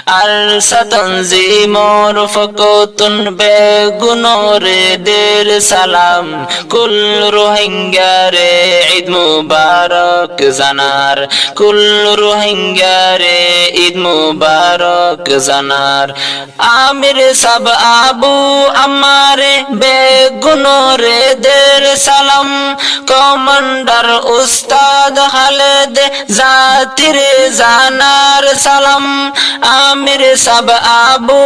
আর সাতনজিমর ফকতুন বেগুনরে দের সালাম কুল রোহিঙ্গারে ঈদ মুবারক জানার কুল রোহিঙ্গারে ঈদ মুবারক জানার আমির সাব আবু আমারে বেগুনরে দের সালাম কমান্ডার উস্তাদ খালেদ জাতির জানার সালাম আমির সাব আবু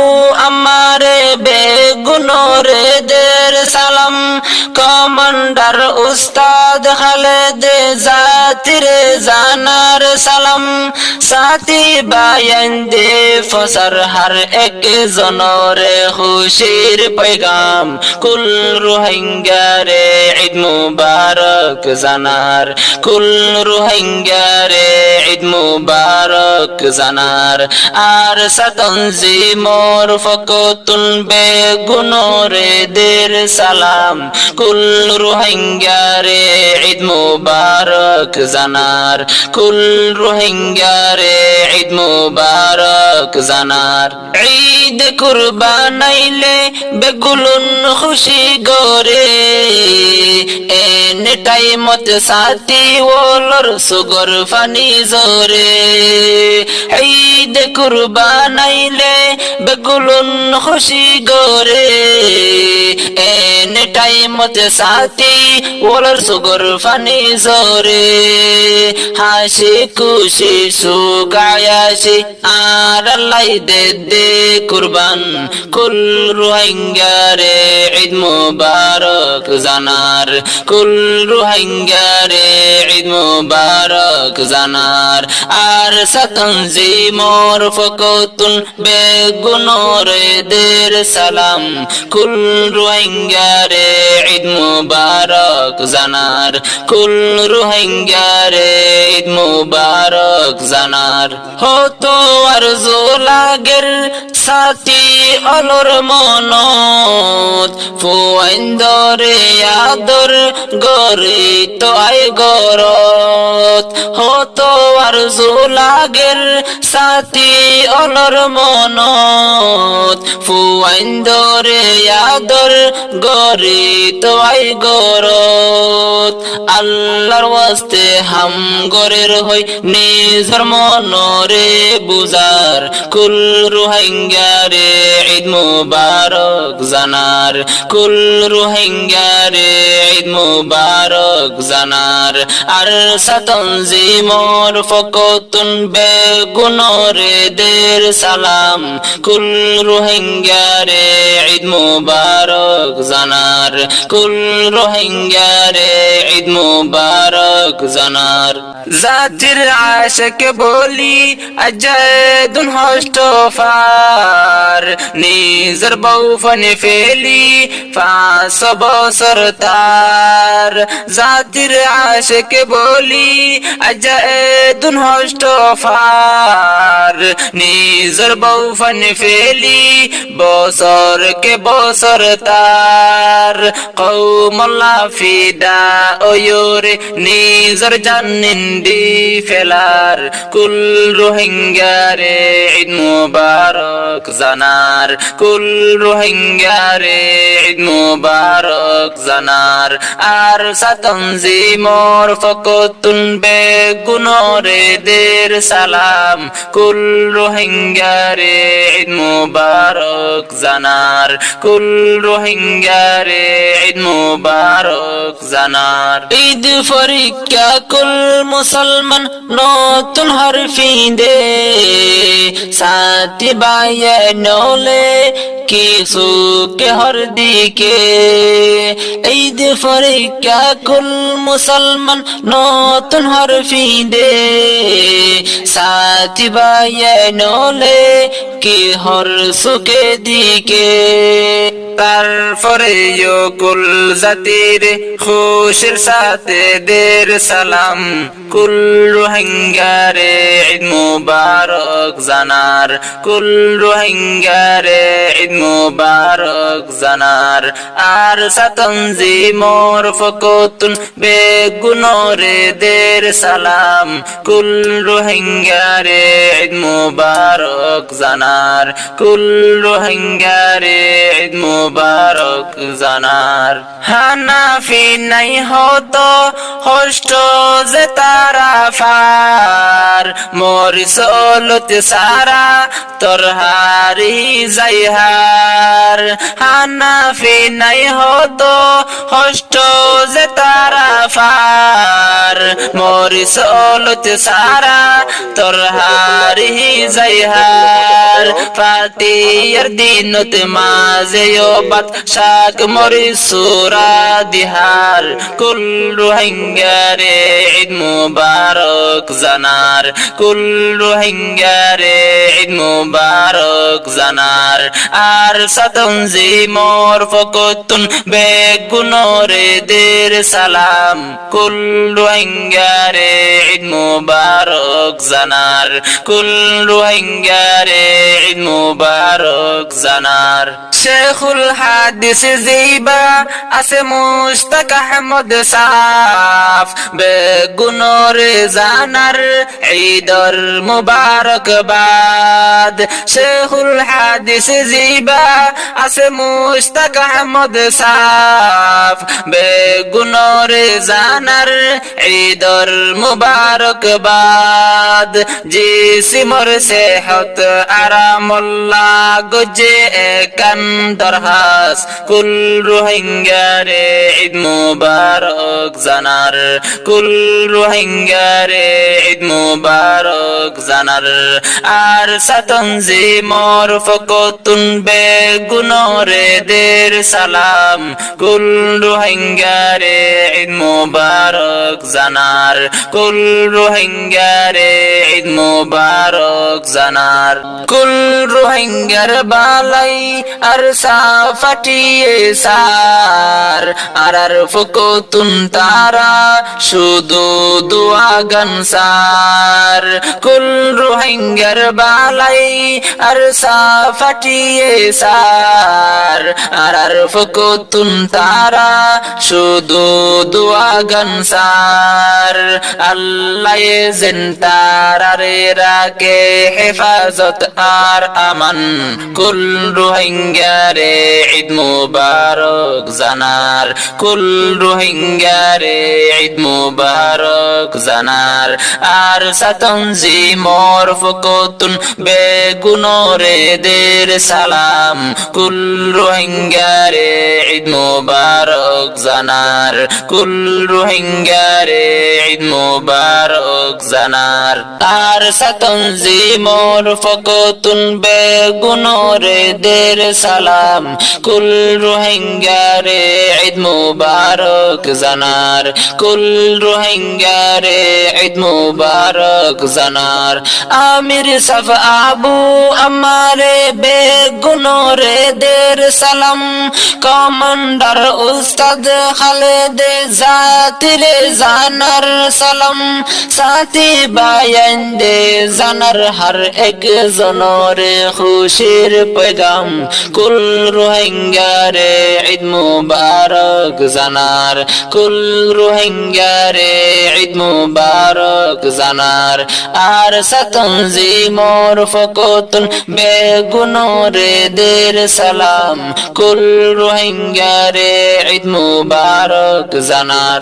আমারে বেগুনরে দের সালাম কমান্ডার উস্তাদ খালেদ জাতির জানার সালাম সাথী বায়ান্দে ফসর হর এক জনরে খুশির पैगाम कुल रोहिंग्यारे ईद मुबारक জানার কুল রোহিঙ্গারে ঈদ মুবারক জানার আর সাতনজিমর ফকতুন বেগুনরে দের সালাম কুল রোহিঙ্গারে ঈদ মুবারক জানার কুল রোহিঙ্গারে ঈদ মুবারক জানার ঈদ কুরবানাইলে বেগুলুন খুশি গরে এনে টাইমত সাথী ওলর সুগর ফানি জোরে ঈদ কুরবানাইলে বেগুলুন খুশি গরে এনে টাইমত সাথী ওলর সুগর ফানি জোরে হাসি খুশি সুগায়াসি আর আল্লাহ দে কুরবান কুল রোহিঙ্গারে ঈদ মুবারক জানার কুল রোহিঙ্গারে ঈদ মুবারক জানার আর সাতনজিমর ফকতুন বেগুনরে দের সালাম কুল রোহিঙ্গারে ঈদ মুবারক জানার কুল রোহিঙ্গারে ঈদ মুবারক জানার হতো আরজু লাগের সাথী অলর মনত ফুয়াইন্দরে আদর গরে তো আই গরত হতো আরজু লাগের সাথী অলর মনত ফুয়াইন্দরে আদর গরে তো আই গরত আল্লাহর ওয়াস্তে হাম গরের হই নিজর মনরে বুজার কুল রোহিঙ্গারে ঈদ মুবারক জানার কুল রোহিঙ্গারে ঈদ মুবারক জানার আর সাতনজিমর ফকতুন বেগুনরে দের সালাম কুল রোহিঙ্গারে ঈদ মুবারক জানার কুল রোহিঙ্গারে ঈদ মুবারক জানার জাতির আশিক বলি আজাদুন হস্তফার নিজর বউফনে ফেলি 500 বছর তার জাতির আশিক বলি আজাদুন হস্তফার নিজর বউফনে ফেলি বছর কে বছর তার কওমুল্লাহ ফিদা ওয়রে নিজর জানিন্দি ফেলার কুল রোহিঙ্গারে ঈদ মুবারক জানার কুল রোহিঙ্গারে ঈদ মুবারক জানার আর সাতনজিমর ফকতুন বেগুনরে দের সালাম কুল রোহিঙ্গারে ঈদ মুবারক জানার কুল রোহিঙ্গারে ঈদ মুবারক জানার ঈদ পরীক্ষা কুল মুসলমান নতুন হরফি দে সাথী বায়ে নলে কিছু কে হর দিকে ঈদ পরীক্ষা কুল মুসলমান নতুন হরফি দে সাথী বায়ে নলে কি হর সুকে দিকে তারপরে কুল জাতির খুশির সাথে দের সালাম কুল রোহিঙ্গারে ঈদ মুবারক জানার কুল রোহিঙ্গারে ঈদ মুবারক জানার আর সাতঞ্জিমর ফকতুন বেগুনরে দের সালাম কুল রোহিঙ্গারে ঈদ মুবারক জানার কুল রোহিঙ্গারে ঈদ মুবারক জানার হানাফি নাই হতো হষ্ট যে তারা ফার মরিসলত সারা তোর হারি যাইহার হানাফি নাই হতো হষ্ট যে তারা ফার মরিসলত সারা তোর হারি যাইহার ফাতিয়ার দিনত মাঝে বাত শাক মরিসুরা দিহার কুল রোহিঙ্গারে ঈদ মুবারক জানার কুল রোহিঙ্গারে ঈদ মুবারক জানার আর সাতঞ্জিমর ফকতুন বেগুনরে দের সালাম কুল রোহিঙ্গারে ঈদ মুবারক জানার কুল রোহিঙ্গারে ঈদ মুবারক জানার শেখুল হাদিস জিবা আছে মুশতাক আহমদ সাফ বেগুনরে জানার ঈদর মুবারকবাদ শেখুল হাদিস জিবা আছে মুশতাক আহমদ সাফ বেগুনরে জানার ঈদর মুবারকবাদ জিসিমর সেহত আরামুল্লাহ গজে একান দরহাস কুল রোহিঙ্গারে ঈদ মুবারক জানার কুল রোহিঙ্গারে ঈদ মুবারক জানার আর সাতঞ্জিমর ফকতুন বেগুনরে দের সালাম কুল রোহিঙ্গারে ঈদ মুবারক জানার কুল রোহিঙ্গারে ঈদ মুবারক জানার কুল রোহিঙ্গার বালাই আর সাফাটিয়ে সার আর ফকতুন তারা শুধু দোয়া গান সার কুল রোহিঙ্গার বালাই আর সাফাটিয়ে সার আর ফকতুন তারা শুধু দোয়া গান সার আল্লাহ যেন তারারে রাখে হেফাজত আর আমান কুল রোহিঙ্গারে ঈদ মুবারক জানার কুল রোহিঙ্গারে ঈদ মুবারক জানার আর সাতঞ্জিমর ফকতুন বেগুনরে দের সালাম কুল রোহিঙ্গারে ঈদ মুবারক জানার কুল রোহিঙ্গারে ঈদ মুবারক জানার আর সাতঞ্জিমর ফকতুন বেগুনরে দের সালাম কুল রোহিঙ্গারে ঈদ মুবারক জানার কুল রোহিঙ্গারে ঈদ মুবারক জানার আমির সাফ আবু আমারে বেগুনরে দের সালাম কমান্ডার উস্তাদ খালেদ জাতিরে জানার সালাম সাথী বায়ান্দে জানার হর এক জনরে খুশির पैगाम कुल रोहिंग्यारे ईद मुबारक জানার কুল রোহিঙ্গারে ঈদ মুবারক জানার আর সাতঞ্জিমর ফকতুন বেগুনরে দের সালাম কুল রোহিঙ্গারে ঈদ মুবারক জানার